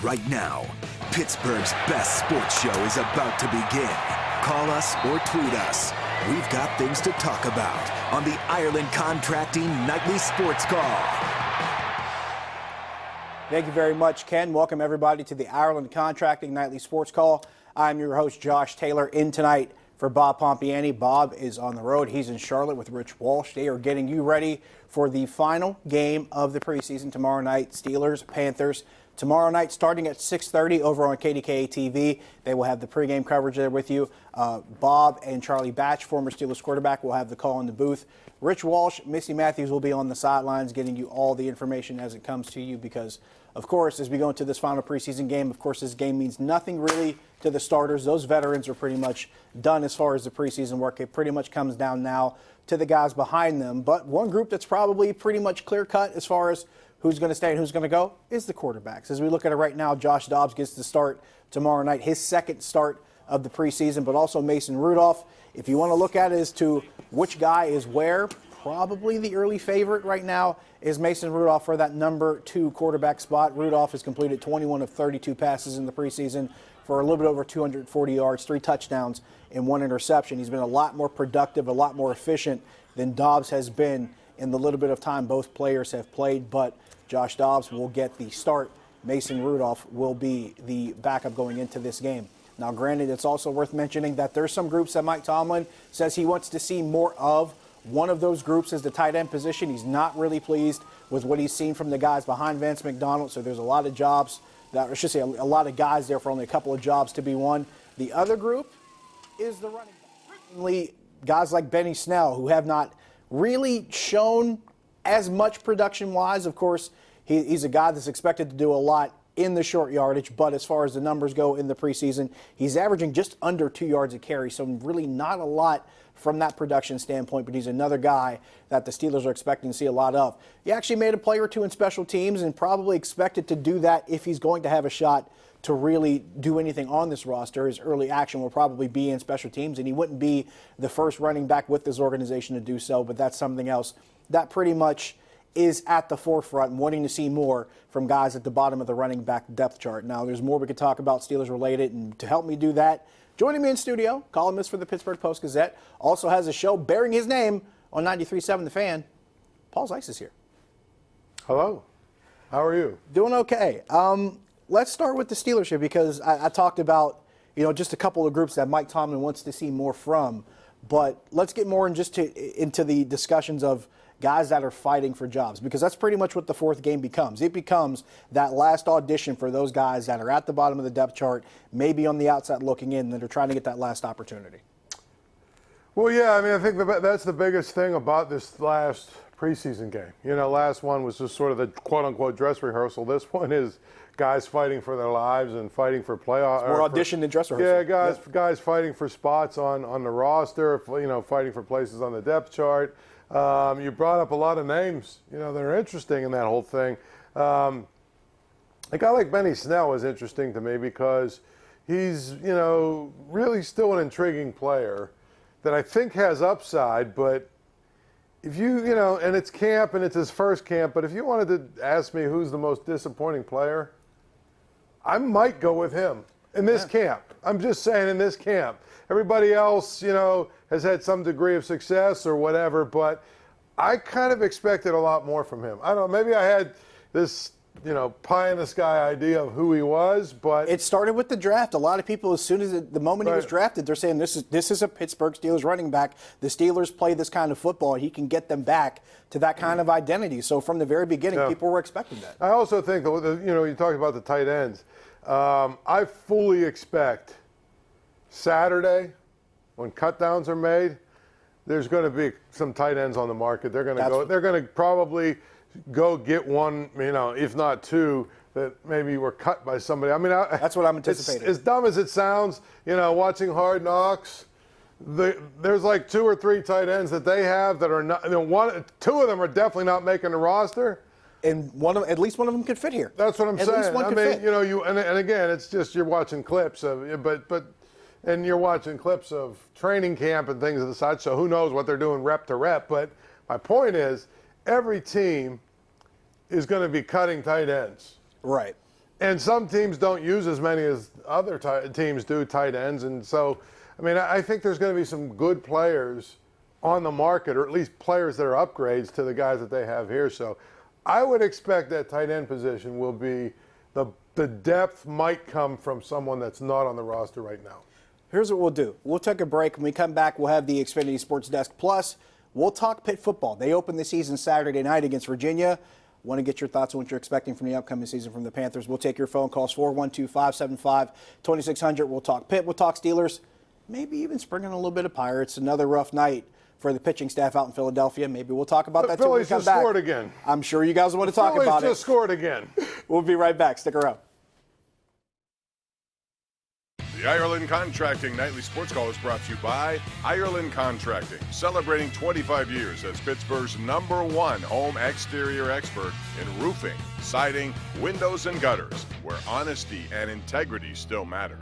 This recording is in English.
right now. Pittsburgh's best sports show is about to begin. Call us or tweet us. We've got things to talk about on the Ireland Contracting Nightly Sports Call. Thank you very much, Ken. Welcome, everybody, to the Ireland Contracting Nightly Sports Call. I'm your host, Josh Taylor, in tonight for Bob Pompiani. Bob is on the road. He's in Charlotte with Rich Walsh. They are getting you ready for the final game of the preseason tomorrow night, Steelers, Panthers. Tomorrow night, starting at 6:30 over on KDKA-TV. They will have the pregame coverage there with you. Bob and Charlie Batch, former Steelers quarterback, will have the call in the booth. Rich Walsh, Missy Matthews will be on the sidelines getting you all the information as it comes to you because, of course, as we go into this final preseason game, of course, this game means nothing really to the starters. Those veterans are pretty much done as far as the preseason work. It pretty much comes down now to the guys behind them. But one group that's probably pretty much clear-cut as far as who's going to stay and who's going to go is the quarterbacks. As we look at it right now, Josh Dobbs gets the start tomorrow night, his second start of the preseason, but also Mason Rudolph. If you want to look at it as to which guy is where, probably the early favorite right now is Mason Rudolph for that number 2 quarterback spot. Rudolph has completed 21 of 32 passes in the preseason for a little bit over 240 yards, 3 touchdowns, and 1 interception. He's been a lot more productive, a lot more efficient than Dobbs has been in the little bit of time both players have played, but Josh Dobbs will get the start. Mason Rudolph will be the backup going into this game. Now, granted, it's also worth mentioning that there's some groups that Mike Tomlin says he wants to see more of. One of those groups is the tight end position. He's not really pleased with what he's seen from the guys behind Vance McDonald, so there's a lot of jobs, that, I should say a lot of guys there for only a couple of jobs to be won. The other group is the running back. Certainly, guys like Bennie Snell, who have not really shown as much production-wise. Of course, he's a guy that's expected to do a lot in the short yardage, but as far as the numbers go in the preseason, he's averaging just under 2 yards a carry, so really not a lot from that production standpoint, but he's another guy that the Steelers are expecting to see a lot of. He actually made a play or two in special teams and probably expected to do that if he's going to have a shot to really do anything on this roster. His early action will probably be in special teams, and he wouldn't be the first running back with this organization to do so, but that's something else that pretty much is at the forefront and wanting to see more from guys at the bottom of the running back depth chart. Now, there's more we could talk about Steelers related, and to help me do that, joining me in studio, columnist for the Pittsburgh Post-Gazette, also has a show bearing his name on 93.7 The Fan. Paul Zeise is here. Hello. How are you? Doing okay. Let's start with the Steelers here because I talked about, just a couple of groups that Mike Tomlin wants to see more from. But let's get more into the discussions of guys that are fighting for jobs, because that's pretty much what the fourth game becomes. It becomes that last audition for those guys that are at the bottom of the depth chart, maybe on the outside looking in, that are trying to get that last opportunity. Well, yeah, I think that's the biggest thing about this last preseason game. Last one was just sort of the quote-unquote dress rehearsal. This one is guys fighting for their lives and fighting for playoffs. More audition than dress rehearsal. Yeah, guys fighting for spots on the roster, fighting for places on the depth chart. You brought up a lot of names, that are interesting in that whole thing. A guy like Bennie Snell is interesting to me because he's, really still an intriguing player that I think has upside, but if and it's camp and it's his first camp, but if you wanted to ask me who's the most disappointing player, I might go with him in this camp. I'm just saying in this camp. Everybody else, has had some degree of success or whatever, but I kind of expected a lot more from him. I don't know, maybe I had this, pie-in-the-sky idea of who he was, but... It started with the draft. A lot of people, as soon as the moment he was drafted, they're saying this is a Pittsburgh Steelers running back. The Steelers play this kind of football, and he can get them back to that kind of identity. So from the very beginning, people were expecting that. I also think, you talked about the tight ends. I fully expect Saturday, when cutdowns are made, there's going to be some tight ends on the market. They're going to go. They're going to probably go get one, if not two, that maybe were cut by somebody. That's what I'm anticipating. As dumb as it sounds, watching Hard Knocks, there's like 2 or 3 tight ends that they have that are not. 2 of them are definitely not making the roster. And at least one of them could fit here. That's what I'm saying. At least one could fit. And again, it's just you're watching clips of, and you're watching clips of training camp and things of the such. So who knows what they're doing rep to rep? But my point is, every team is going to be cutting tight ends. Right. And some teams don't use as many as other teams do, tight ends. And so, I mean, I think there's going to be some good players on the market, or at least players that are upgrades to the guys that they have here. So I would expect that tight end position will be the depth might come from someone that's not on the roster right now. Here's what we'll do. We'll take a break. When we come back, we'll have the Xfinity Sports Desk Plus. We'll talk Pitt football. They open the season Saturday night against Virginia. Want to get your thoughts on what you're expecting from the upcoming season from the Panthers. We'll take your phone calls, 412-575-2600. We'll talk Pitt. We'll talk Steelers. Maybe even spring in a little bit of Pirates. Another rough night for the pitching staff out in Philadelphia. Maybe we'll talk about that too when we come back. Phillies just scored again. I'm sure you guys want to talk about it. Phillies just scored again. We'll be right back. Stick around. The Ireland Contracting Nightly Sports Call is brought to you by Ireland Contracting, celebrating 25 years as Pittsburgh's #1 home exterior expert in roofing, siding, windows, and gutters, where honesty and integrity still matter.